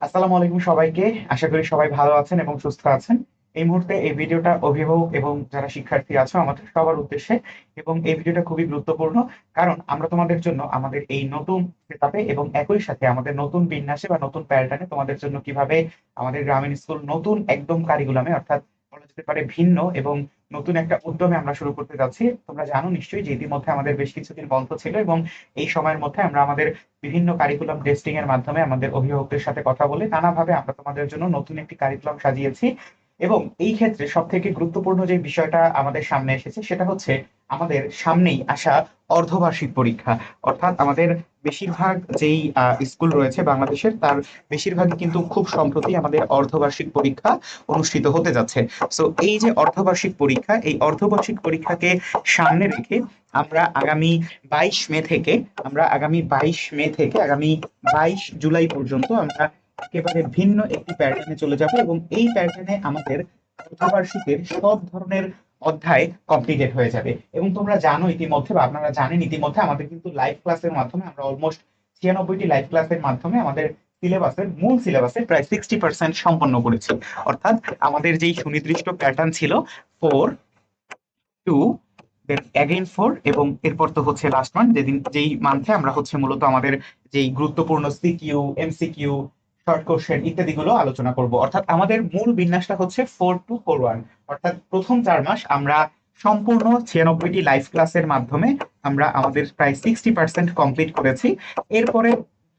আসসালামু আলাইকুম সবাইকে। আশা করি সবাই ভালো আছেন এবং সুস্থ আছেন। এই মুহূর্তে এই ভিডিওটা অভিভাবক এবং যারা শিক্ষার্থী আছো আমাদের সবার উদ্দেশ্যে, এবং এই ভিডিওটা খুবই গুরুত্বপূর্ণ। কারণ আমরা তোমাদের জন্য আমাদের এই নতুন সেটআপে এবং একই সাথে আমাদের নতুন বিন্যাসে বা নতুন প্যাটার্নে তোমাদের জন্য কিভাবে আমাদের গ্রামীণ স্কুল নতুন একদম কারিকুলামে, অর্থাৎ বলা যেতে পারে ভিন্ন এবং নতুন একটা উদ্যমে আমরা শুরু করতে যাচ্ছি। তোমরা জানো নিশ্চয়ই যে ইতিমধ্যে আমাদের বেশ কিছুদিন বন্ধ ছিল, এবং এই সময়ের মধ্যে আমরা আমাদের বিভিন্ন কারিকুলাম টেস্টিং এর মাধ্যমে আমাদের অভিভাবকদের সাথে কথা বলে নানাভাবে আমরা তোমাদের জন্য নতুন একটি কারিকুলাম সাজিয়েছি। এবং এই ক্ষেত্রে সব থেকে গুরুত্বপূর্ণ যে বিষয়টা আমাদের সামনে এসেছে সেটা হচ্ছে আমাদের সামনেই আসা অর্ধবার্ষিক পরীক্ষা। অর্থাৎ আমাদের বেশিরভাগ যেই স্কুল রয়েছে বাংলাদেশের, তার বেশিরভাগই কিন্তু খুব সম্প্রতি আমাদের অর্ধবার্ষিক পরীক্ষা অনুষ্ঠিত হতে যাচ্ছে। সো এই যে অর্ধবার্ষিক পরীক্ষা, এই অর্ধবার্ষিক পরীক্ষাকে সামনে রেখে আমরা আগামী 22 মে থেকে আগামী 22 জুলাই পর্যন্ত আমরা একেবারে ভিন্ন একটি প্যাটার্নে চলে যাব, এবং এই প্যাটার্নে আমাদের অর্ধবার্ষিকের সব ধরনের অধ্যায় কমপ্লিটেড হয়ে যাবে। এবং তোমরা জানো ইতিমধ্যে, বা আপনারা জানেন ইতিমধ্যে, আমাদের কিন্তু লাইভ ক্লাসের মাধ্যমে আমরা অলমোস্ট 96টি লাইভ ক্লাসের মাধ্যমে আমাদের মূল সিলেবাসের প্রায় 60% সম্পন্ন করেছি। অর্থাৎ আমাদের যেই সুনির্দিষ্ট প্যাটার্ন ছিল 4, 2, দেন অ্যাগেইন 4, এবং এরপর তো হচ্ছে লাস্ট মান্থ, যেই মান্থে আমরা হচ্ছে মূলত আমাদের যেই গুরুত্বপূর্ণ সিকিউ, এমসিকিউ, শর্ট কোশ্চেন ইত্যাদিগুলো আলোচনা করব। অর্থাৎ আমাদের মূল বিন্যাসটা হচ্ছে 4-2-4-1। অর্থাৎ প্রথম 4 মাস আমরা সম্পূর্ণ 96টি লাইভ ক্লাসের মাধ্যমে আমরা আমাদের প্রায় 60% কমপ্লিট করেছি। এরপরে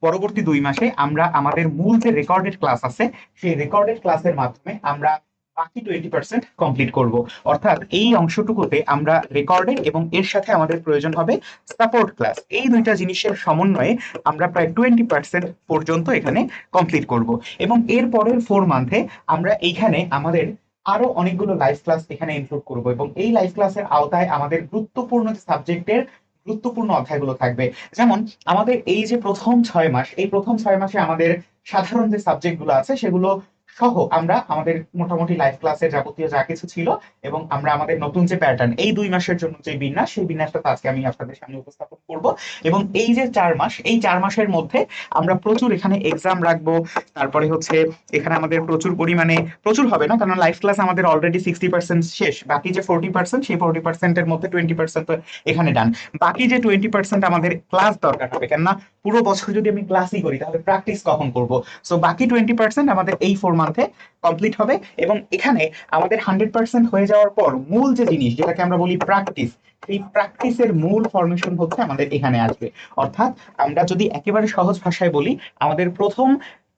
পরবর্তী 2 মাসে আমরা আমাদের মূল যে রেকর্ডেড ক্লাস আছে, সেই রেকর্ডেড ক্লাসের মাধ্যমে আমরা বাকি 20% কমপ্লিট করব। অর্থাৎ এই অংশটুকুতে আমরা রেকর্ডেড এবং এর সাথে আমাদের প্রয়োজন হবে সাপোর্ট ক্লাস, এই দুইটা জিনিসের সমন্বয়ে আমরা প্রায় 20% পর্যন্ত এখানে কমপ্লিট করব। এবং এর পরের 4 মান্থে আমরা এইখানে আমাদের আরো অনেকগুলো লাইভ ক্লাস এখানে ইনক্লুড করব, এবং এই লাইভ ক্লাসের আওতায় আমাদের গুরুত্বপূর্ণ সাবজেক্টের গুরুত্বপূর্ণ অধ্যায়গুলো থাকবে। যেমন আমাদের এই যে প্রথম 6 মাস, এই প্রথম 6 মাসে আমাদের সাধারণ যে সাবজেক্টগুলো আছে সেগুলো সহ আমরা আমাদের মোটামুটি লাইভ ক্লাসের যাবতীয় যা কিছু ছিল, এবং আমরা আমাদের নতুন যে প্যাটার্ন এই 2 মাসের জন্য যে বিন্যাস, সেই বিন্যাসটা তো আজকে আমি আপনাদের সামনে উপস্থাপন করব। এবং এই যে 4 মাস, এই 4 মাসের মধ্যে আমরা প্রচুর এখানে এক্সাম রাখবো। তারপরে হচ্ছে এখানে আমাদের প্রচুর পরিমাণে, প্রচুর হবে না কারণ লাইভ ক্লাস আমাদের অলরেডি 60% শেষ, বাকি যে 40%, সেই 40%-এর মধ্যে 20% তো এখানে ডান। বাকি যে 20% আমাদের ক্লাস দরকার হবে, কেননা পুরো বছর যদি আমি ক্লাসই করি তাহলে প্র্যাকটিস কখন করব। সো বাকি 20% আমাদের এই 4 মান্থে কমপ্লিট হবে। এবং এখানে আমাদের 100% হয়ে যাওয়ার পর মূল যে জিনিস, যেটাকে আমরা বলি প্র্যাকটিস, এই প্র্যাকটিসের মূল ফরমেশন হচ্ছে আমাদের এখানে আসবে। অর্থাৎ আমরা যদি একেবারে সহজ ভাষায় বলি, আমাদের প্রথম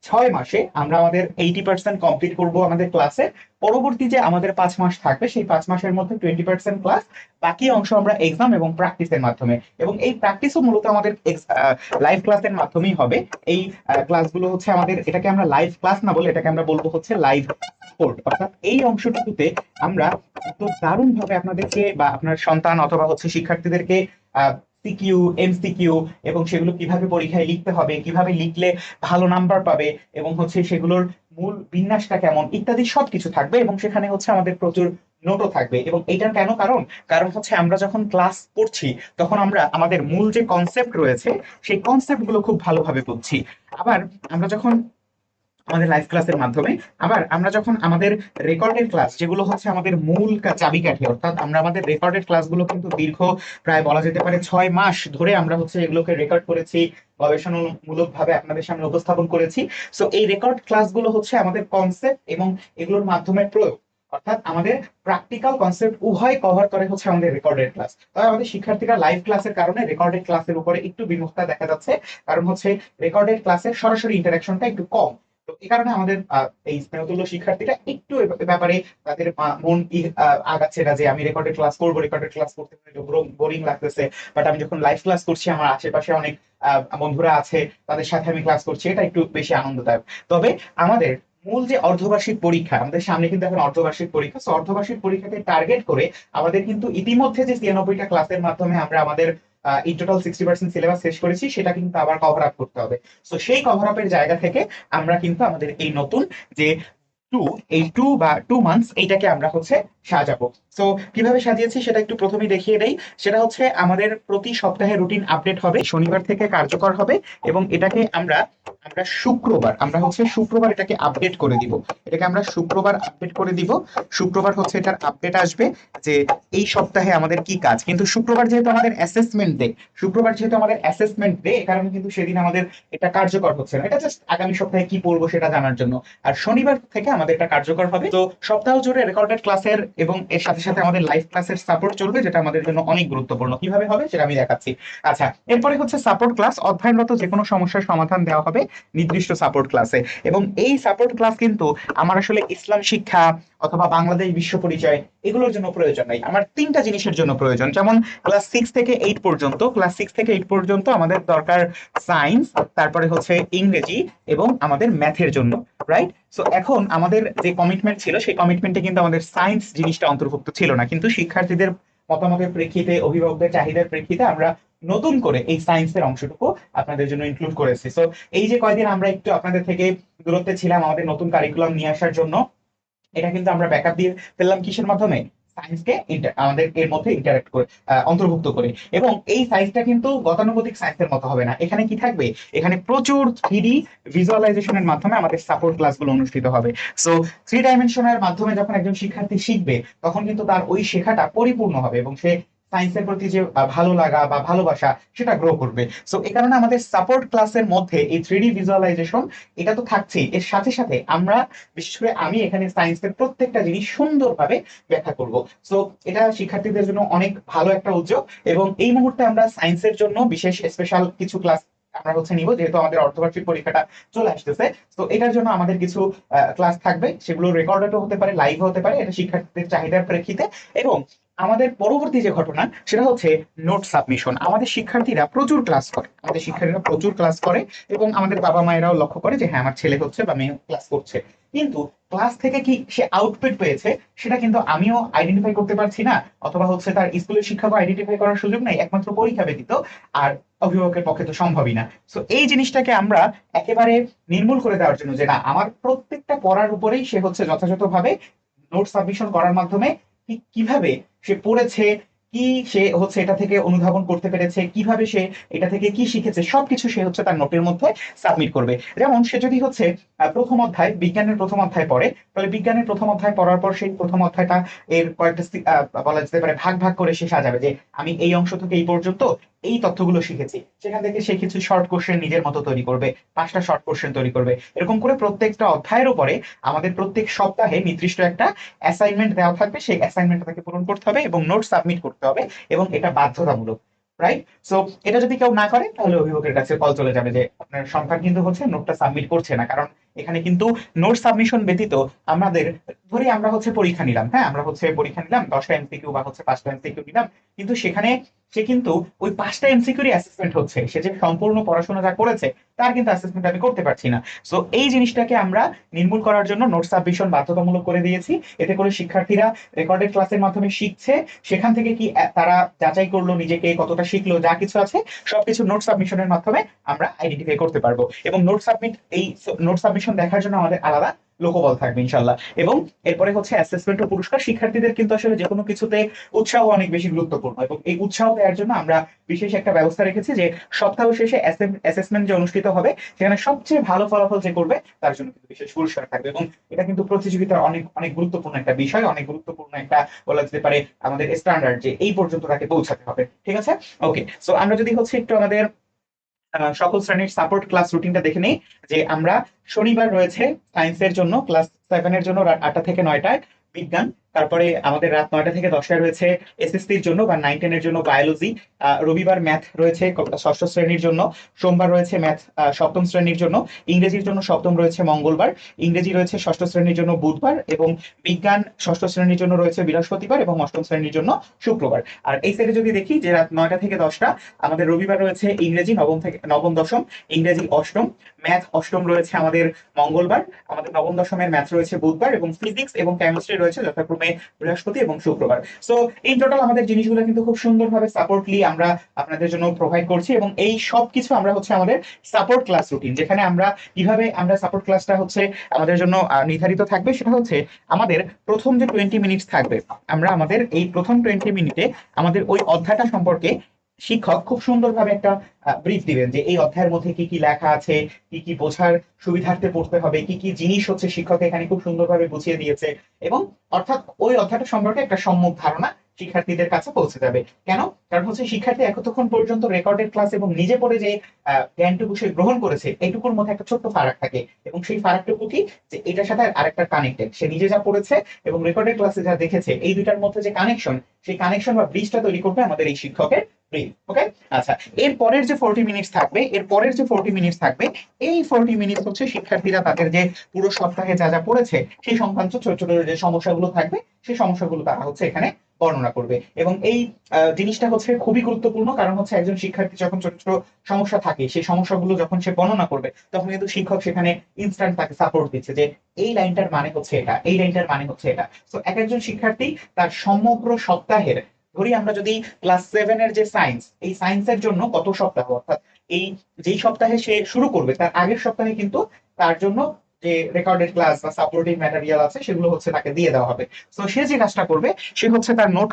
6 মাসে আমরা আমাদের 80% কমপ্লিট করব আমাদের ক্লাসে। পরবর্তী যে আমাদের 5 মাস থাকবে, সেই 5 মাসের মধ্যে 20% ক্লাস, বাকি অংশ আমরা এক্সাম এবং প্র্যাকটিসের মাধ্যমে। এবং এই প্র্যাকটিসও মূলত আমাদের লাইভ ক্লাসের মাধ্যমেই হবে। এই ক্লাসগুলো হচ্ছে আমাদের, এটাকে আমরা লাইভ ক্লাস না বলে এটাকে আমরা বলবো হচ্ছে লাইভ সাপোর্ট। অর্থাৎ এই অংশটুকুতে আমরা তো দারুণ ভাবে আপনাদেরকে বা আপনার সন্তান অথবা হচ্ছে শিক্ষার্থীদেরকে সিকিউ, এমসিকিউ, এবং সেগুলো কিভাবে পরীক্ষায় লিখতে হবে, কিভাবে লিখলে ভালো নাম্বার পাবে, এবং হচ্ছে সেগুলোর মূল বিন্যাসটা কেমন ইত্যাদি সবকিছু থাকবে। এবং সেখানে হচ্ছে আমাদের প্রচুর নোটও থাকবে। এবং এইটার কেন কারণ, কারণ হচ্ছে আমরা যখন ক্লাস করছি তখন আমরা আমাদের মূল যে কনসেপ্ট রয়েছে সেই কনসেপ্ট গুলো খুব ভালোভাবে বুঝছি। আবার আমরা যখন আমাদের লাইভ ক্লাসের মাধ্যমে, আবার আমরা যখন আমাদের রেকর্ডেড ক্লাস, যেগুলো হচ্ছে আমাদের মূল চাবিকাঠি, অর্থাৎ আমরা আমাদের রেকর্ডেড ক্লাসগুলো কিন্তু দীর্ঘ প্রায় বলা যেতে পারে 6 মাস ধরে আমরা হচ্ছে এগুলোকে রেকর্ড করেছি, গবেষণামূলক ভাবে আপনাদের সামনে উপস্থাপন করেছি। সো এই রেকর্ড ক্লাসগুলো হচ্ছে আমাদের কনসেপ্ট এবং এগুলোর মাধ্যমে প্রয়োগ, অর্থাৎ আমাদের প্র্যাকটিক্যাল কনসেপ্ট উভয় কভার করে হচ্ছে আমাদের রেকর্ডেড ক্লাস। তবে আমাদের শিক্ষার্থীরা লাইভ ক্লাসের কারণে রেকর্ডেড ক্লাসের উপরে একটু বিমুখতা দেখা যাচ্ছে, কারণ হচ্ছে রেকর্ডেড ক্লাসের সরাসরি ইন্টারাকশনটা একটু কম। তো এই কারণে আমাদের এই স্নেহতুল্য শিক্ষার্থীরা একটু ব্যাপারে তাদের মন আগাচ্ছে না, যে আমি রেকর্ডেড ক্লাস করবো, রেকর্ডেড ক্লাস করতে বোরিং লাগতেছে। বাট আমি যখন লাইভ ক্লাস করছি, আমার আশেপাশে অনেক বন্ধুরা আছে, তাদের সাথে আমি ক্লাস করছি, এটা একটু বেশি আনন্দদায়ক। তবে আমাদের মূল যে অর্ধবার্ষিক পরীক্ষা, আমাদের সামনে কিন্তু এখন অর্ধবার্ষিক পরীক্ষা, তো অর্ধবার্ষিক পরীক্ষাকে টার্গেট করে আমাদের কিন্তু ইতিমধ্যে যে 93টা ক্লাসের মাধ্যমে আমরা আমাদের ইন টোটাল 60% সিলেবাস শেষ করেছি, সেটা কিন্তু আবার কভার আপ করতে হবে। তো সেই কভার আপের জায়গা থেকে আমরা কিন্তু আমাদের এই নতুন যে টু, এই 2 বা 2 মান্থস, এইটাকে আমরা হচ্ছে সাজাবো। সো কিভাবে সাজিয়েছি সেটা একটু প্রথমেই দেখিয়ে দেই। সেটা হচ্ছে আমাদের প্রতি সপ্তাহে রুটিন আপডেট হবে, শনিবার থেকে কার্যকর হবে, এবং এটাকে আমরা আমরা শুক্রবার আমরা হচ্ছে শুক্রবার এটাকে আপডেট করে দিব। এটাকে আমরা শুক্রবার আপডেট করে দিব। শুক্রবার হচ্ছে এটার আপডেট আসবে যে এই সপ্তাহে আমাদের কি কাজ। কিন্তু শুক্রবার যেহেতু আমাদের অ্যাসেসমেন্ট ডে, এ কারণে কিন্তু সেদিন আমাদের এটা কার্যকর হচ্ছে না। এটা জাস্ট আগামী সপ্তাহে কি পড়বো সেটা জানার জন্য। আর শনিবার থেকে আমাদের এটা কার্যকর হবে। তো সপ্তাহ জুড়ে রেকর্ডেড ক্লাসের এবং এর সাথে সাথে আমাদের লাইভ ক্লাসের সাপোর্ট চলবে, যেটা আমাদের জন্য অনেক গুরুত্বপূর্ণ। কিভাবে হবে সেটা আমি দেখাচ্ছি। আচ্ছা, এরপরে হচ্ছে সাপোর্ট ক্লাস। অধ্যয়নরত যে কোনো সমস্যার সমাধান দেওয়া হবে নির্দিষ্ট সাপোর্ট ক্লাসে। এবং এই সাপোর্ট ক্লাস কিন্তু আমার আসলে ইসলাম শিক্ষা অথবা বাংলাদেশ বিশ্ব পরিচয় এগুলোর জন্য প্রয়োজন নাই। আমার তিনটা জিনিসের জন্য প্রয়োজন। যেমন ক্লাস সিক্স থেকে এইট পর্যন্ত আমাদের দরকার সায়েন্স, তারপরে হচ্ছে ইংরেজি এবং আমাদের ম্যাথের জন্য, রাইট? সো এখন আমাদের যে কমিটমেন্ট ছিল সেই কমিটমেন্টে কিন্তু আমাদের সায়েন্স জিনিসটা অন্তর্ভুক্ত ছিল না, কিন্তু শিক্ষার্থীদের মতামতের প্রেক্ষিতে, অভিভাবকদের চাহিদার প্রেক্ষিতে আমরা নতুন করে এই সায়েন্সের অংশটুকু আপনাদের জন্য ইনক্লুড করেছি। সো এই যে কয়দিন আমরা একটু আপনাদের থেকে দূরত্বে ছিলাম আমাদের নতুন কারিকুলাম নিয়ে আসার জন্য, এটা কিন্তু আমরা ব্যাকআপ দিয়ে ফেললাম কিসের মাধ্যমে? সায়েন্সকে আমাদের এর মধ্যে ইন্টারঅ্যাক্ট করে, অন্তর্ভুক্ত করে। এবং এই সায়েন্সটা কিন্তু গতানুগতিক সায়েন্সের মতো হবে না। এখানে কি থাকবে? এখানে প্রচুর 3D ভিজুয়ালাইজেশনের মাধ্যমে আমাদের সাপোর্ট ক্লাসগুলো অনুষ্ঠিত হবে। সো 3 ডাইমেনশনের মাধ্যমে যখন একজন শিক্ষার্থী শিখবে, তখন কিন্তু তার ওই শেখাটা পরিপূর্ণ হবে এবং সে সায়েন্সের প্রতি যে ভালো লাগা বা ভালোবাসা সেটা গ্রো করবে। সো এই কারণে আমাদের সাপোর্ট ক্লাসের মধ্যে এই 3D ভিজুয়ালাইজেশন এটা তো থাকছেই, এর সাথে সাথে আমরা, বিশেষ করে আমি এখানে সায়েন্সের প্রত্যেকটা জিনিস সুন্দরভাবে ব্যাখ্যা করব। সো এটা শিক্ষার্থীদের জন্য অনেক ভালো একটা উদ্যোগ। এবং এই মুহূর্তে আমরা সায়েন্সের জন্য বিশেষ স্পেশাল কিছু ক্লাস আমরা হচ্ছে নিব, যেহেতু আমাদের অর্ধবার্ষিক পরীক্ষাটা চলে আসতেছে। তো এটার জন্য আমাদের কিছু ক্লাস থাকবে, সেগুলো রেকর্ডেডও হতে পারে, লাইভ হতে পারে, এটা শিক্ষার্থীদের চাহিদার প্রেক্ষিতে। এবং আমাদের পরবর্তী যে ঘটনা সেটা হচ্ছে নোট সাবমিশন। আমাদের শিক্ষার্থীরা প্রচুর ক্লাস করে এবং আমাদের বাবা মায়েরাও লক্ষ্য করে যে হ্যাঁ আমার ছেলে হচ্ছে বা মেয়ে ক্লাস করছে, কিন্তু ক্লাস থেকে কি সে আউটপুট পেয়েছে সেটা কিন্তু আমিও আইডেন্টিফাই করতে পারছি না, অথবা হচ্ছে তার স্কুলের শিক্ষকও আইডেন্টিফাই করার সুযোগ নেই, একমাত্র পরীক্ষা ব্যতীত। আর অভিভাবকের পক্ষে তো সম্ভবই না। সো এই জিনিসটাকে আমরা একেবারে নির্মূল করে দেওয়ার জন্য, যে না আমার প্রত্যেকটা পড়ার উপরেই সে হচ্ছে যথাযথভাবে নোট সাবমিশন করার মাধ্যমে কিভাবে সে পড়েছে, কি সে হচ্ছে এটা থেকে অনুধাবন করতে পেরেছে, কিভাবে সে এটা থেকে কি শিখেছে, সবকিছু সে হচ্ছে তার নোটের মধ্যে সাবমিট করবে। যেমন সে যদি হচ্ছে বিজ্ঞানের প্রথম অধ্যায় পড়ে, তাহলে বিজ্ঞানের প্রথম অধ্যায় পড়ার পর সেই প্রথম অধ্যায়টা এর কয়েকটা বলা যেতে পারে ভাগ ভাগ করে সে সাজাবে, যে আমি এই অংশ থেকে এই পর্যন্ত এই তথ্যগুলো শিখেছি। সেখান থেকে সে কিছু শর্ট কোশ্চেন নিজের মতো তৈরি করবে, 5টা শর্ট কোশ্চেন তৈরি করবে। এরকম করে প্রত্যেকটা অধ্যায়ের উপরে আমাদের প্রত্যেক সপ্তাহে নির্দিষ্ট একটা অ্যাসাইনমেন্ট দেওয়া থাকবে, সেই অ্যাসাইনমেন্ট তাকে পূরণ করতে হবে এবং নোট সাবমিট করতে হবে, এবং এটা বাধ্যতামূলক, রাইট? সো এটা যদি কেউ না করে তাহলে অভিভাবকের কাছে কল চলে যাবে যে আপনার সন্তান কিন্তু হচ্ছে নোটটা সাবমিট করছে না। কারণ এখানে কিন্তু নোট সাবমিশন ব্যতীত আমাদের, ধরি আমরা হচ্ছে পরীক্ষা নিলাম, হ্যাঁ আমরা হচ্ছে পরীক্ষা নিলাম 10টা এমসিকিউ বা হচ্ছে 5টা এমসিকিউ নিলাম, কিন্তু সেখানে সে কিন্তু ওই 5টা এমসিকিউরই অ্যাসেসমেন্ট হচ্ছে, সে যে সম্পূর্ণ পড়াশোনা যা করেছে তার কিন্তু অ্যাসেসমেন্ট আমি করতে পারছি না। সো এই জিনিসটাকে আমরা নির্মূল করার জন্য নোট সাবমিশন বাধ্যতামূলক করে দিয়েছি। এতে করে শিক্ষার্থীরা রেকর্ডেড ক্লাসের মাধ্যমে শিখছে, সেখান থেকে কি তারা যাচাই করলো নিজেকে, কতটা শিখলো, যা কিছু আছে সবকিছু নোট সাবমিশনের মাধ্যমে আমরা আইডেন্টিফাই করতে পারবো। এবং নোট সাবমিশন দেখার জন্য আমাদের আলাদা লোকবল থাকবে ইনশাল্লাহ। এবং এরপরে হচ্ছে অ্যাসেসমেন্ট ও পুরস্কার। শিক্ষার্থীদের কিন্তু আসলে যে কোনো কিছুতে উৎসাহ অনেক বেশি গুরুত্বপূর্ণ, এবং এই উৎসাহ দেওয়ার জন্য আমরা বিশেষ একটা ব্যবস্থা রেখেছি যে সপ্তাহ শেষে অ্যাসেসমেন্ট যে অনুষ্ঠিত হবে সেখানে সবচেয়ে ভালো ফলাফল যে করবে তার জন্য কিন্তু বিশেষ পুরস্কার থাকবে। এবং এটা কিন্তু প্রতিযোগিতার অনেক অনেক গুরুত্বপূর্ণ একটা বিষয়, অনেক গুরুত্বপূর্ণ একটা বলা যেতে পারে আমাদের স্ট্যান্ডার্ড, যে এই পর্যন্ত তাকে পৌঁছাতে হবে। ঠিক আছে, ওকে। সো আমরা যদি হচ্ছে একটু আমাদের সকল শ্রেণীর সাপোর্ট ক্লাস রুটিনটা দেখে নেই, যে আমরা শনিবার রয়েছে সায়েন্সের জন্য ক্লাস 7 এর জন্য রাত 8টা থেকে 9টায় বিজ্ঞান, তারপরে আমাদের রাত 9টা থেকে 10টায় রয়েছে এসএসসির জন্য বা 9-10 এর জন্য বায়োলজি, রবিবার ম্যাথ রয়েছে ষষ্ঠ শ্রেণীর জন্য, সোমবার রয়েছে ম্যাথ সপ্তম শ্রেণীর জন্য, ইংরেজির জন্য সপ্তম রয়েছে মঙ্গলবার, ইংরেজি রয়েছে ষষ্ঠ শ্রেণীর জন্য বুধবার, এবং বিজ্ঞান ষষ্ঠ শ্রেণীর জন্য রয়েছে বৃহস্পতিবার, এবং অষ্টম শ্রেণীর জন্য শুক্রবার। আর এই সাইডে যদি দেখি যে রাত 9টা থেকে 10টা আমাদের রবিবার রয়েছে ইংরেজি নবম দশম, ইংরেজি অষ্টম, ম্যাথ অষ্টম রয়েছে আমাদের মঙ্গলবার, আমাদের নবম দশমের ম্যাথ রয়েছে বুধবার, এবং ফিজিক্স এবং কেমিস্ট্রি রয়েছে যথাক্রমে মাধ্যমে বৃহস্পতি এবং শুক্রবার। সো ইন টোটাল আমাদের জিনিসগুলো কিন্তু খুব সুন্দরভাবে সাপোর্টলি আমরা আপনাদের জন্য প্রোভাইড করছি, এবং এই সব কিছু আমরা হচ্ছে আমাদের সাপোর্ট ক্লাস রুটিন, যেখানে আমরা কিভাবে আমরা সাপোর্ট ক্লাসটা হচ্ছে আমাদের জন্য নির্ধারিত থাকবে, সেটা হচ্ছে আমাদের প্রথম যে 20 মিনিট থাকবে, আমরা আমাদের এই প্রথম 20 মিনিটে আমাদের ওই অধ্যায়টা সম্পর্কে শিক্ষক খুব সুন্দরভাবে একটা ব্রিফ দিবেন, যে এই অধ্যায়ের মধ্যে কি কি লেখা আছে, কি কি বোঝার সুবিধার্থে পড়তে হবে, কি কি জিনিস হচ্ছে শিক্ষক এখানে খুব সুন্দরভাবে বুঝিয়ে দিয়েছে, এবং অর্থাৎ ওই অধ্যায়টা সম্পর্কে একটা সম্যক ধারণা শিক্ষার্থীদের কাছে পৌঁছে যাবে। কেন? কারণ হচ্ছে শিক্ষার্থী এতক্ষণ পর্যন্ত রেকর্ডেড ক্লাস এবং নিজে পড়ে যে জ্ঞানটুকু সে গ্রহণ করেছে, এইটুকুর মধ্যে একটা ছোট্ট ফারাক থাকে, এবং সেই ফারাকটুকু কি, যে এটার সাথে আরেকটা কানেক্টেড, সে নিজে যা পড়েছে এবং রেকর্ডেড ক্লাসে যা দেখেছে, এই দুইটার মধ্যে যে কানেকশন, সেই কানেকশন বা ব্রিজটা তৈরি করবে আমাদের এই শিক্ষকের ব্রিফ। ওকে, আচ্ছা, এর পরের যে 40 মিনিটস থাকবে, এর পরের যে 40 মিনিটস থাকবে, এই 40 মিনিটস হচ্ছে শিক্ষার্থীরা তাদের যে পুরো সপ্তাহে যা যা পড়েছে সেই সংক্রান্ত ছোট ছোট যে সমস্যাগুলো থাকবে, সেই সমস্যাগুলো তারা হচ্ছে এখানে বর্ণনা করবে। এবং এই জিনিসটা হচ্ছে খুবই গুরুত্বপূর্ণ, কারণ হচ্ছে একজন শিক্ষার্থী যখন ছোট ছোট সমস্যা থাকে, সেই সমস্যাগুলো যখন সে বর্ণনা করবে, তখন কিন্তু শিক্ষক সেখানে ইনস্ট্যান্ট তাকে সাপোর্ট দিচ্ছে, যে এই লাইনটার মানে হচ্ছে এটা, এই লাইনটার মানে হচ্ছে এটা। তো এক একজন শিক্ষার্থী তার সমগ্র সপ্তাহের, ধরি আমরা যদি ক্লাস 7-এর যে সায়েন্স, এই সায়েন্সের জন্য কত সপ্তাহ, অর্থাৎ এই যেই সপ্তাহে সে শুরু করবে তার আগের সপ্তাহে কিন্তু তার জন্য যে রেকর্ডেড ক্লাস বা সাপোর্টিভ ম্যাটেরিয়াল আছে সেগুলো হচ্ছে তাকে দিয়ে দেওয়া হবে। তো সে যে কাজটা করবে, সে হচ্ছে তার নোট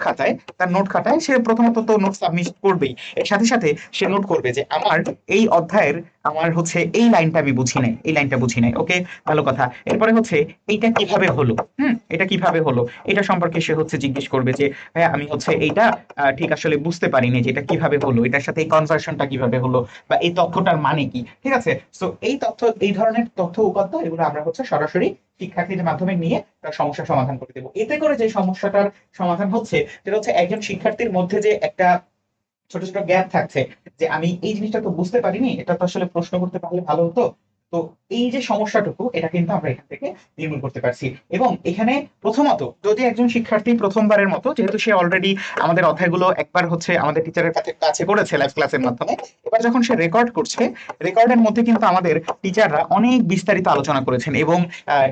খাতায় সে প্রথমত তো নোট সাবমিট করবেই, এর সাথে সাথে সে নোট করবে যে আমার এই অধ্যায়ের, আমার হচ্ছে এই লাইনটা আমি বুঝি নাই, এই লাইনটা বুঝি নাই। ওকে, ভালো কথা। এরপরে হচ্ছে এইটা কিভাবে হলো, এটা কিভাবে হলো, এটা সম্পর্কে সে হচ্ছে জিজ্ঞেস করবে, যে হ্যাঁ আমি হচ্ছে এইটা ঠিক আসলে বুঝতে পারিনি, যে এটা কিভাবে হলো, এটার সাথে এই কনভার্সনটা কিভাবে হলো, বা এই তথ্যটার মানে কি। ঠিক আছে, সো এই তথ্য, এই ধরনের তথ্য উপাত্ত, এগুলো আমরা হচ্ছে সরাসরি শিক্ষার্থীদের মাধ্যমে নিয়ে তার সমস্যা সমাধান করে দেবো। এতে করে যে সমস্যাটার সমাধান হচ্ছে, সেটা হচ্ছে একজন শিক্ষার্থীর মধ্যে যে একটা ছোট ছোট গ্যাপ থাকছে, যে আমি এই জিনিসটা তো বুঝতে পারিনি, এটা তো আসলে প্রশ্ন করতে পারলে ভালো হতো। তো এই যে সমস্যাটুকু, এটা কিন্তু আমরা এখান থেকে নির্মূল করতে পারছি। এবং এখানে প্রথমত, যদি একজন শিক্ষার্থী প্রথমবারের মতো, যেহেতু সে অলরেডি আমাদের অধ্যায়গুলো একবার হচ্ছে আমাদের টিচারের কাছে কাছে করেছে লাইভ ক্লাসের মাধ্যমে, এবার যখন সে রেকর্ড করছে, রেকর্ডের মধ্যে কিন্তু আমাদের টিচাররা অনেক বিস্তারিত আলোচনা করেছেন, এবং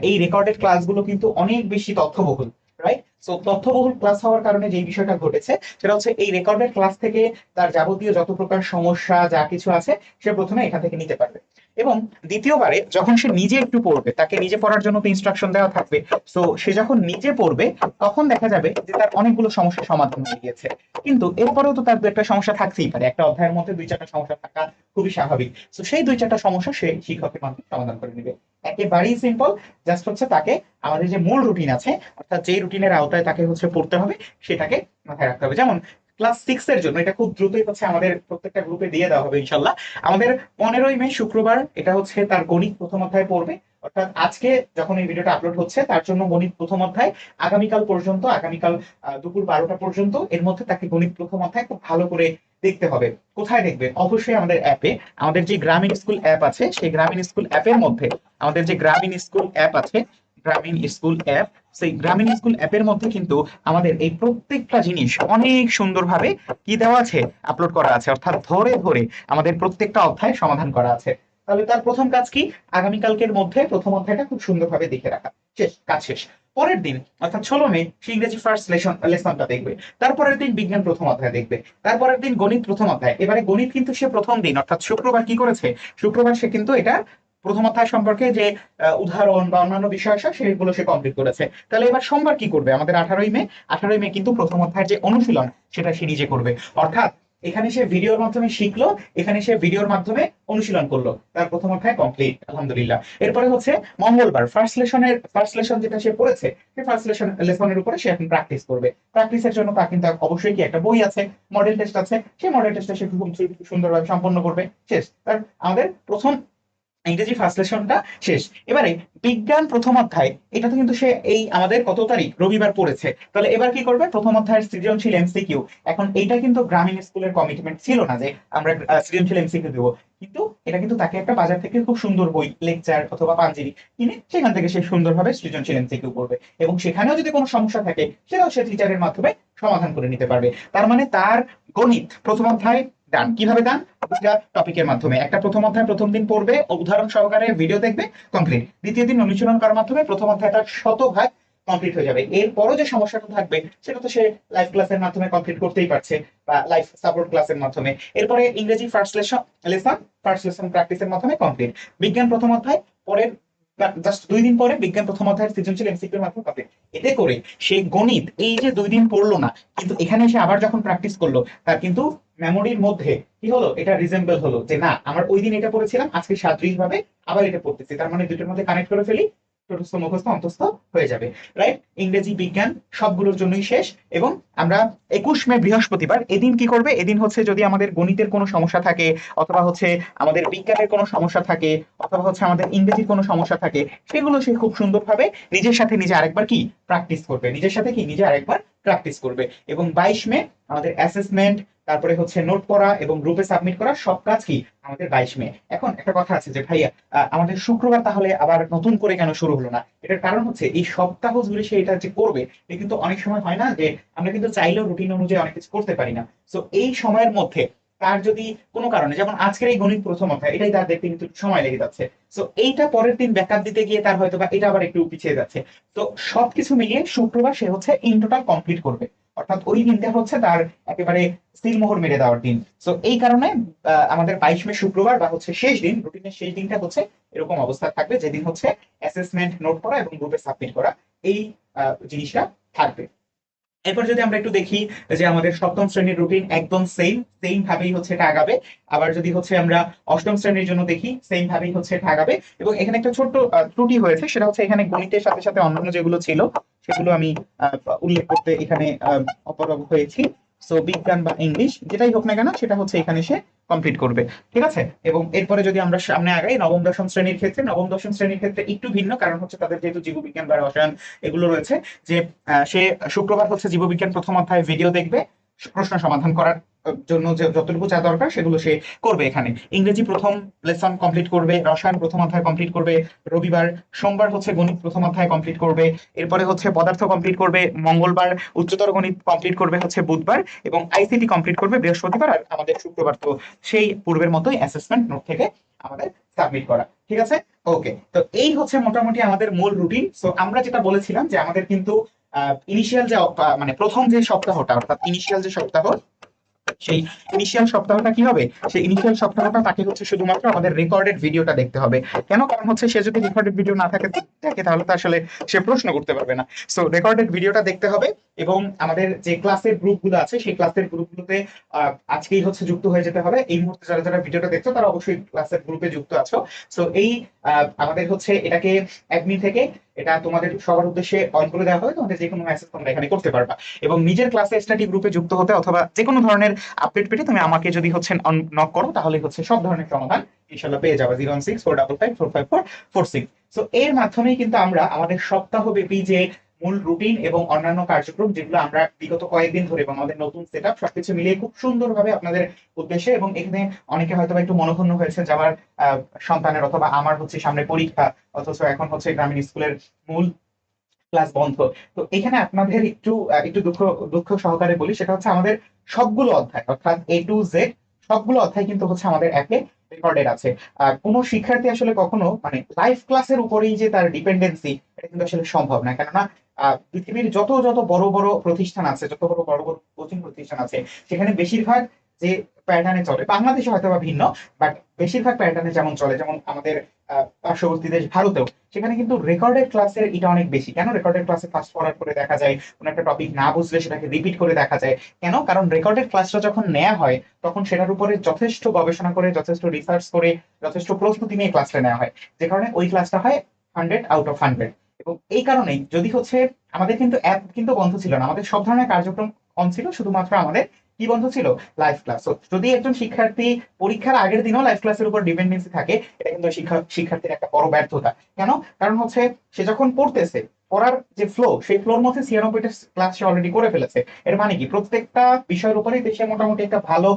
এই রেকর্ডেড ক্লাসগুলো কিন্তু অনেক বেশি তথ্যবহুল, রাইট? সো তথ্যবহুল ক্লাস হওয়ার কারণে যে বিষয়টা ঘটেছে, সেটা হচ্ছে এই রেকর্ডেড ক্লাস থেকে তার যাবতীয় যত প্রকার সমস্যা যা কিছু আছে, সে প্রথমে এখান থেকে নিতে পারবে। এবং দ্বিতীয়বারে যখন সে নিজে একটু পড়বে, তাকে নিজে পড়ার জন্য তো ইনস্ট্রাকশন দেওয়া থাকবে, সো সে যখন নিজে পড়বে, তখন দেখা যাবে যে তার অনেকগুলো সমস্যার সমাধান হয়ে গিয়েছে। কিন্তু এরপরেও তো তার দু একটা সমস্যা থাকতেই পারে, একটা অধ্যায়ের মধ্যে দুই চারটা সমস্যা থাকা খুবই স্বাভাবিক। তো সেই দুই চারটা সমস্যা সে শিক্ষকের মাধ্যমে সমাধান করে নেবে। একেবারেই সিম্পল, জাস্ট হচ্ছে তাকে আমাদের যে মূল রুটিন আছে, অর্থাৎ যেই রুটিনের আওতায় তাকে হচ্ছে পড়তে হবে, সেটাকে মাথায় রাখতে হবে। যেমন ক্লাস 6 এর জন্য, এটা খুব দ্রুতই হচ্ছে আমাদের প্রত্যেকটা গ্রুপে দিয়ে দেওয়া হবে ইনশাল্লাহ। আমাদের 15ই মে শুক্রবার, এটা হচ্ছে তার গণিত প্রথম অধ্যায় পড়বে। অর্থাৎ আজকে যখন এই ভিডিওটা আপলোড হচ্ছে, তার জন্য গণিত প্রথম অধ্যায় আগামীকাল পর্যন্ত, আগামীকাল দুপুর 12টা পর্যন্ত, এর মধ্যে তাকে গণিত প্রথম অধ্যায় খুব ভালো করে দেখতে হবে। কোথায় দেখবে? অবশ্যই আমাদের অ্যাপে, আমাদের যে গ্রামীণ স্কুল অ্যাপ আছে, সেই গ্রামীণ স্কুল অ্যাপের মধ্যে, আমাদের যে গ্রামীণ স্কুল অ্যাপ আছে, গ্রামীণ স্কুল অ্যাপ, সেই গ্রামীণ স্কুল অ্যাপের মধ্যে কিন্তু আমাদের এই প্রত্যেকটা জিনিস অনেক সুন্দরভাবে কি দেওয়া আছে, আপলোড করা আছে, অর্থাৎ ধরে ধরে আমাদের প্রত্যেকটা অধ্যায় সমাধান করা আছে। তাহলে তার প্রথম কাজ কি? আগামীকালকের মধ্যে প্রথম অধ্যায়টা খুব সুন্দরভাবে দেখে রাখা, শেষ, কাজ শেষ। পরের দিন অর্থাৎ 16 মে সে ইংরেজি ফার্স্ট লেসনটা দেখবে। তারপরের দিন বিজ্ঞান প্রথম অধ্যায় দেখবে। তারপরের দিন গণিত প্রথম অধ্যায়। এবারে গণিত কিন্তু সে প্রথম দিন অর্থাৎ শুক্রবার কি করেছে, শুক্রবার সে কিন্তু এটা প্রথম অধ্যায় সম্পর্কে যে উদাহরণ বা অন্যান্য বিষয় আছে সেগুলো সে কমপ্লিট করেছে। তাহলে এবার সোমবার কি করবে? আমাদের 18ই মে, 18ই মে কিন্তু প্রথম অধ্যায়ের যে অনুশীলন, সেটা সে নিজে করবে। অর্থাৎ এখানে সে ভিডিওর মাধ্যমে শিখলো, এখানে সে ভিডিওর মাধ্যমে অনুশীলন করলো, তার প্রথম অধ্যায় কমপ্লিট, আলহামদুলিল্লাহ। এরপরে হচ্ছে মঙ্গলবার ফার্স্ট লেসন যেটা সে পড়েছে, সেই ফার্স্ট লেসনের উপরে সে এখন প্র্যাকটিস করবে। প্র্যাকটিসের জন্য তার কিন্তু অবশ্যই কি একটা বই আছে, মডেল টেস্ট আছে, সেই মডেল টেস্টটা সে খুব সুন্দরভাবে সম্পন্ন করবে, শেষ। তার আমাদের প্রথম ইংরেজি ফার্স্ট লেসনটা শেষ। এবারে বিজ্ঞান প্রথম অধ্যায়, এটা তো কিন্তু সে এই আমাদের কত তারিখ, রবিবার পড়েছে। তাহলে এবার কি করবে? প্রথম অধ্যায়ের সৃজনশীল এমসিকিউ। এখন এইটা কিন্তু গ্রামীণ স্কুলের কমিটমেন্ট ছিল না যে আমরা সৃজনশীল এমসিকিউ দেবো, কিন্তু এটা কিন্তু তাকে একটা বাজার থেকে খুব সুন্দর বই, লেকচার অথবা পাঞ্জিরি কিনে সেখান থেকে সে সুন্দরভাবে সৃজনশীল এমসিকিউ করবে, এবং সেখানেও যদি কোনো সমস্যা থাকে, সেটাও সে টিচারের মাধ্যমে সমাধান করে নিতে পারবে। তার মানে তার গণিত প্রথম অধ্যায় ডান। কিভাবে ডান? দুটা টপিকের মাধ্যমে, একটা প্রথম অধ্যায় প্রথম দিন পড়বে, উদাহরণ সহকারে ভিডিও দেখবে, কমপ্লিট। দ্বিতীয় দিন অনুশীলন করার মাধ্যমে প্রথম অধ্যায়টা শতভাগ কমপ্লিট হয়ে যাবে। এরপরও যে সমস্যাটা থাকবে সেটা তো সে লাইভ ক্লাসের মাধ্যমে কমপ্লিট করতেই পারছে, বা লাইভ সাপোর্ট ক্লাসের মাধ্যমে। এরপরে ইংরেজি ফার্স্ট লেসন প্র্যাকটিসের মাধ্যমে কমপ্লিট। বিজ্ঞান প্রথম অধ্যায় পরের জাস্ট 2 দিন পরে বিজ্ঞান প্রথম অধ্যায়ের সৃজনশীল এমসিকিউর মাধ্যমে কমপ্লিট। এতে করে সেই গণিত এই যে 2 দিন পড়লো না, কিন্তু এখানে এসে আবার যখন প্র্যাকটিস করলো, তার কিন্তু মেমোরির মধ্যে কি হলো, এটা রিজেম্বল হলো যে না, আমার ওই দিন এটা পড়েছিলাম, আজকে সাদৃশ ভাবে আবার এটা পড়তেছি, তার মানে দুটোর মধ্যে কানেক্ট করে ফেলি, ছোটস্থ মুখস্থ অন্তস্থ হয়ে যাবে। রাইট? ইংরেজি বিজ্ঞান সবগুলোর জন্যই শেষ। এবং আমরা 21 মে বৃহস্পতিবার এদিন কি করবে, এদিন হচ্ছে যদি আমাদের গণিতের কোনো সমস্যা থাকে, অথবা হচ্ছে আমাদের বিজ্ঞানের কোনো সমস্যা থাকে, অথবা হচ্ছে আমাদের ইংরেজির কোনো সমস্যা থাকে, সেগুলো সে খুব সুন্দরভাবে নিজের সাথে নিজে আরেকবার কি প্র্যাকটিস করবে, নিজের সাথে কি নিজে আরেকবার প্র্যাকটিস করবে। এবং 22 মে আমাদের অ্যাসেসমেন্ট, তারপরে হচ্ছে নোট পড়া এবং গ্রুপে সাবমিট করা, সব কাজ কি আমাদের 22 মে। এখন একটা কথা আছে যে ভাইয়া, আমাদের শুক্রবার তাহলে আবার নতুন করে কেন শুরু হলো না? এটার কারণ হচ্ছে এই সপ্তাহ জুড়ে সে এটা যে করবে, এটা কিন্তু অনেক সময় হয় না যে আমরা কিন্তু চাইলেও রুটিন অনুযায়ী অনেক কিছু করতে পারি না। তো এই সময়ের মধ্যে তার যদি কোনো কারণে, যেমন আজকের এই গণিত প্রথম অধ্যায়, এটাই তার দেখতে কিন্তু সময় লেগে যাচ্ছে, তো এইটা পরের দিন ব্যাকআপ দিতে গিয়ে তার হয়তো বা এটা আবার একটু পিছিয়ে যাচ্ছে। তো সবকিছু মিলিয়ে শুক্রবার সে হচ্ছে ইন টোটাল কমপ্লিট করবে, অর্থাৎ ওই দিনটা হচ্ছে তার একেবারে সিলমোহর মেরে দেওয়ার দিন। তো এই কারণে আমাদের 22 মে শুক্রবার বা হচ্ছে শেষ দিন, রুটিনের শেষ দিনটা হচ্ছে এরকম অবস্থা থাকবে, যেদিন হচ্ছে অ্যাসেসমেন্ট, নোট করা এবং গ্রুপে সাবমিট করা, এই জিনিসটা থাকবে। এরপর যদি আমরা একটু দেখি যে আমাদের সপ্তম শ্রেণীর রুটিন একদম সেম সেম ভাবেই হচ্ছে এটা আগাবে। আবার যদি হচ্ছে আমরা অষ্টম শ্রেণীর জন্য দেখি, সেম ভাবেই হচ্ছে এটা আগাবে। এবং এখানে একটা ছোট্ট ত্রুটি হয়েছে, সেটা হচ্ছে এখানে গণিতের সাথে সাথে অন্যান্য যেগুলো ছিল সেগুলো আমি উল্লেখ করতে এখানে অপারগ হয়েছি। সো বিজ্ঞান বা ইংলিশ যেটাই হোক না কেন, সেটা হচ্ছে এখানে সে কমপ্লিট করবে। ঠিক আছে? এবং এরপরে যদি আমরা সামনে আগাই, নবম দশম শ্রেণীর ক্ষেত্রে একটু ভিন্ন, কারণ হচ্ছে তাদের যেহেতু জীববিজ্ঞান বা রসায়ন এগুলো রয়েছে, যে সে শুক্রবার হচ্ছে জীববিজ্ঞান প্রথম অধ্যায় ভিডিও দেখবে, প্রশ্ন সমাধান করার জন্য যে যতটুকু যা দরকার সেগুলো সে করবে এখানে। ইংরেজি প্রথম লেসন কমপ্লিট করবে, রসায়ন প্রথম অধ্যায় কমপ্লিট করবে রবিবার, সোমবার হচ্ছে গণিত প্রথম অধ্যায় কমপ্লিট করবে, এরপরে হচ্ছে পদার্থ কমপ্লিট করবে মঙ্গলবার, উচ্চতর গণিত কমপ্লিট করবে হচ্ছে বুধবার, এবং আইসিটি কমপ্লিট করবে বৃহস্পতিবার। আর আমাদের শুক্রবার তো সেই পূর্বের মতোই অ্যাসেসমেন্ট নোট থেকে আমাদের সাবমিট করা। ঠিক আছে? ওকে, তো এই হচ্ছে মোটামুটি আমাদের মূল রুটিন। সো আমরা যেটা বলেছিলাম যে আমাদের কিন্তু ইনিশিয়াল যে মানে প্রথম যে সপ্তাহটা, অর্থাৎ ইনিশিয়াল যে সপ্তাহ, সেই ইনিশিয়াল সপ্তাহটা কি হবে, সেই ইনিশিয়াল সপ্তাহটা তাকে হচ্ছে শুধুমাত্র আমাদের রেকর্ডেড ভিডিওটা দেখতে হবে। কেন? কারণ হচ্ছে সে যদি রেকর্ডেড ভিডিও না থাকে তাহলে তো আসলে সে প্রশ্ন করতে পারবে না। সো রেকর্ডেড ভিডিওটা দেখতে হবে। এবং আমাদের যে ক্লাসের গ্রুপগুলো আছে সেই ক্লাসের গ্রুপগুলোতে আজকেই হচ্ছে যুক্ত হয়ে যেতে হবে। এই মুহূর্তে যারা যারা ভিডিওটা দেখছো তারা অবশ্যই ক্লাসের গ্রুপে যুক্ত আছো। সো এই আমাদের হচ্ছে এটাকে অ্যাডমিন থেকে এটা তোমাদের সবার উদ্দেশ্যে অন করে দেওয়া হবে, তোমাদের যে কোনো মেসেজ তোমরা এখানে করতে পারবা। এবং নিজের ক্লাসে স্টাডি গ্রুপে যুক্ত হতে অথবা যে কোনো ধরনের আপডেট পেতে তুমি আমাকে যদি হচ্ছে নক করো, তাহলে হচ্ছে সব ধরনের সমাধান ইনশাল্লাহ পেয়ে যাবে। 01645545446। সো এর মাধ্যমেই কিন্তু আমরা আমাদের সপ্তাহব্যাপী যে মূল রুটিন এবং অন্যান্য কার্যক্রম যেগুলো আমরা বিগত কয়েকদিন ধরে এবং আমাদের নতুন সেট আপ সবকিছু মিলিয়ে খুব সুন্দরভাবে আপনাদের উদ্দেশ্যে, এবং এখানে অনেকে হয়তো একটু মনোক্ষুণ্ণ হয়েছে যে আমার সন্তানের অথবা আমার হচ্ছে সামনে পরীক্ষা, অথচ এখন হচ্ছে গ্রামীণ স্কুলের মূল ক্লাস বন্ধ। তো এখানে আপনাদের একটু একটু দুঃখ দুঃখ সহকারে বলি, সেটা হচ্ছে আমাদের সবগুলো অধ্যায়, অর্থাৎ A to Z সবগুলো অধ্যায় কিন্তু হচ্ছে আমাদের অ্যাপে রেকর্ডেড আছে। আর কোনো শিক্ষার্থী আসলে কখনো মানে লাইভ ক্লাসের উপরেই যে তার ডিপেন্ডেন্সি, এটা কিন্তু আসলে সম্ভব না। কেননা পৃথিবীর যত যত বড় বড় প্রতিষ্ঠান আছে, যত বড় বড় বড় কোচিং প্রতিষ্ঠান আছে, সেখানে বেশিরভাগ যে প্যাটার্নে চলে, বাংলাদেশে হয়তো বা ভিন্ন, বাট বেশিরভাগ প্যাটার্নে যেমন চলে, যেমন আমাদের পার্শ্ববর্তী দেশ ভারতেও, সেখানে কিন্তু রেকর্ডেড ক্লাসের এটা অনেক বেশি। কেন? রেকর্ডেড ক্লাসে ফার্স্ট পড়ার পরে দেখা যায়, কোনো একটা টপিক না বুঝলে সেটাকে রিপিট করে দেখা যায়। কেন? কারণ রেকর্ডেড ক্লাসটা যখন নেওয়া হয়, তখন সেটার উপরে যথেষ্ট গবেষণা করে, যথেষ্ট রিসার্চ করে, যথেষ্ট প্রস্তুতি নিয়ে ক্লাসটা নেওয়া হয়, যে কারণে ওই ক্লাসটা হয় 100 আউট অফ 100। এবং এই কারণেই যদি হচ্ছে আমাদের কিন্তু অ্যাপ কিন্তু বন্ধ ছিল না, আমাদের সব ধরনের কার্যক্রম অন ছিল, শুধুমাত্র আমাদের কি বন্ধ ছিল? Live class. যদি একজন শিক্ষার্থী পরীক্ষার আগের দিনও লাইভ ক্লাসের উপর ডিপেন্ডেন্সি থাকে, এটা কিন্তু শিক্ষার্থীর একটা বড় ব্যর্থতা। কেন? কারণ হচ্ছে সে যখন পড়তেছে, পড়ার যে ফ্লো, সেই ফ্লোর মধ্যে 96টা ক্লাস সে অলরেডি করে ফেলেছে। এর মানে কি প্রত্যেকটা বিষয়ের উপরেই সে মোটামুটি একটা ভালো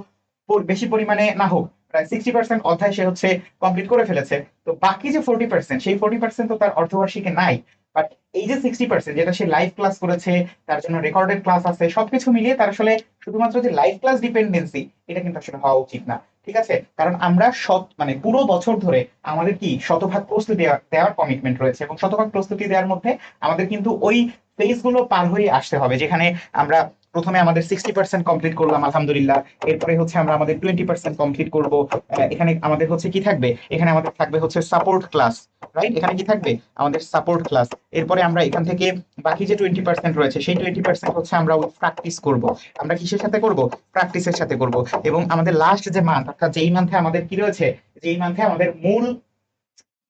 বেশি পরিমাণে না হোক প্রায় 60% অধ্যায় সে হচ্ছে কমপ্লিট করে ফেলেছে। তো বাকি যে 40%, সেই 40% তো তার অর্ধবার্ষিকে নাই। বাট এই যে 60% যেটা সে লাইভ ক্লাস করেছে, তার জন্য রেকর্ডেড ক্লাস আছে, সবকিছু মিলিয়ে তার আসলে শুধুমাত্র যে লাইভ ক্লাস ডিপেন্ডেন্সি, এটা কিন্তু আসলে হওয়া উচিত না। ঠিক আছে, কারণ আমরা মানে পুরো বছর ধরে আমাদের কি শতভাগ প্রস্তুতি দেওয়ার কমিটমেন্ট রয়েছে, এবং শতভাগ প্রস্তুতি দেওয়ার মধ্যে আমাদের কিন্তু ওই ফেজ গুলো পার হয়ে আসতে হবে, যেখানে আমরা প্রথমে আমাদের 60% কমপ্লিট করলাম আলহামদুলিল্লাহ, এরপরে হচ্ছে আমরা আমাদের 20% কমপ্লিট করব। এখানে আমাদের হচ্ছে কি থাকবে, এখানে আমাদের থাকবে হচ্ছে সাপোর্ট ক্লাস, রাইট? এখানে কি থাকবে, আমাদের সাপোর্ট ক্লাস। এরপরে আমরা এখান থেকে বাকি যে 20% রয়েছে সেই 20% হচ্ছে আমরা প্র্যাকটিস করব। আমরা কিসের সাথে করব, প্র্যাকটিসের সাথে করব। এবং আমাদের লাস্ট যে মান্থ, অর্থাৎ যেই মান্থে আমাদের কি রয়েছে, যেই মান্থে আমাদের মূল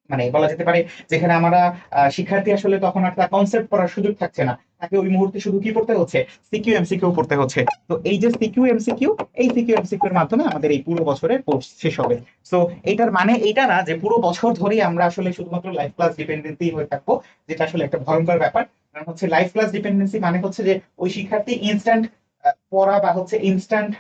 মানে বলা যেতে পারে যেখানে আমরা শিক্ষার্থী আসলে তখন আর তার কনসেপ্ট পড়ার সুযোগ থাকছে না, তাকে ওই মুহূর্তে শুধু কি পড়তে হচ্ছে, সিকিউ এমসিকিউ পড়তে হচ্ছে। তো এই যে সিকিউ এমসিকিউ, এই সিকিউ এমসিকিউ এর মাধ্যমে আমাদের এই পুরো বছরের কোর্স শেষ হবে। সো এটার মানে এইটা না যে পুরো বছর ধরেই আমরা আসলে শুধুমাত্র লাইভ ক্লাস ডিপেন্ডেন্সি হয়ে থাকবো, যেটা আসলে একটা ভয়ঙ্কর ব্যাপার। কারণ হচ্ছে লাইভ ক্লাস ডিপেন্ডেন্সি মানে হচ্ছে যে ওই শিক্ষার্থী ইনস্ট্যান্ট পড়া বা হচ্ছে ইনস্ট্যান্ট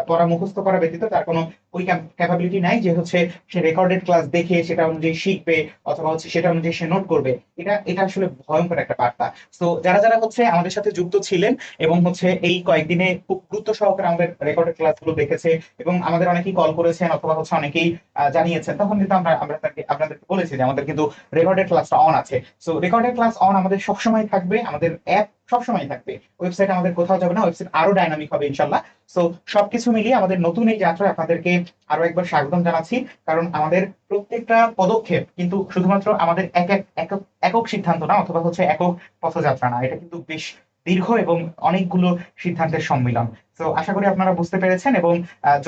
পড়া মুখস্থ করা ব্যতীত তার কোনো ওই ক্যাপাবিলিটি নাই যে হচ্ছে সে রেকর্ডেড ক্লাস দেখে সেটা অনুযায়ী শিখবে, অথবা হচ্ছে সেটা অনুযায়ী সে নোট করবে। এটা এটা আসলে ভয়ঙ্কর একটা বার্তা। তো যারা যারা হচ্ছে আমাদের সাথে যুক্ত ছিলেন এবং হচ্ছে এই কয়েকদিনে খুব গুরুত্ব সহকারে আমাদের রেকর্ডেড ক্লাসগুলো দেখেছে, এবং আমাদের অনেকেই কল করেছেন অথবা হচ্ছে অনেকেই জানিয়েছেন, তখন কিন্তু আমরা আপনাদেরকে বলেছি যে আমাদের কিন্তু রেকর্ডেড ক্লাসটা অন আছে। সো রেকর্ডেড ক্লাস অন আমাদের সবসময় থাকবে, আমাদের অ্যাপ সবসময় থাকবে, ওয়েবসাইট আমাদের কোথাও যাবে না, ওয়েবসাইট আরো ডাইনামিক হবে ইনশাল্লাহ। সো সবকিছু মিলিয়ে আমাদের নতুন এই যাত্রায় আপনাদেরকে আরো একবার স্বাগতম জানাচ্ছি। কারণ আমাদের প্রত্যেকটা পদক্ষেপ কিন্তু শুধুমাত্র আমাদের একক একক সিদ্ধান্ত না, অথবা হচ্ছে একক পথযাত্রা না, এটা কিন্তু বেশ দীর্ঘ এবং অনেকগুলো সিদ্ধান্তের সম্মিলন। তো আশা করি আপনারা বুঝতে পেরেছেন। এবং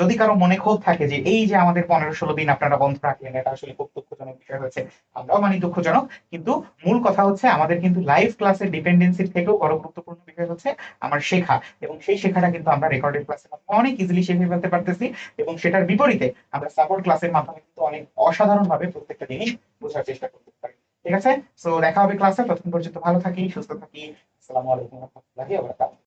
যদি কারো মনে ক্ষোভ থাকে যে এই যে আমাদের 15-16 দিন আপনারা বন্ধ রাখলেন, এটা আসলে খুব দুঃখজনক বিষয় হয়েছে, আমরাও মানি দুঃখজনক, কিন্তু মূল কথা হচ্ছে আমাদের কিন্তু লাইভ ক্লাসের ডিপেন্ডেন্সির থেকেও বড় গুরুত্বপূর্ণ বিষয় হচ্ছে আমার শেখা, এবং সেই শেখাটা কিন্তু আমরা রেকর্ডেড ক্লাসের মাধ্যমে অনেক ইজিলি শিখে ফেলতে পারতেছি। এবং সেটার বিপরীতে আমরা সাপোর্ট ক্লাসের মাধ্যমে কিন্তু অনেক অসাধারণ ভাবে প্রত্যেকটা জিনিস বোঝার চেষ্টা করতে পারি। ঠিক আছে, সো দেখা হবে ক্লাসে, ততক্ষণ পর্যন্ত ভালো থাকি, সুস্থ থাকি। আসসালামু আলাইকুম ওয়া রাহমাতুল্লাহি ওয়া বারাকাতুহু।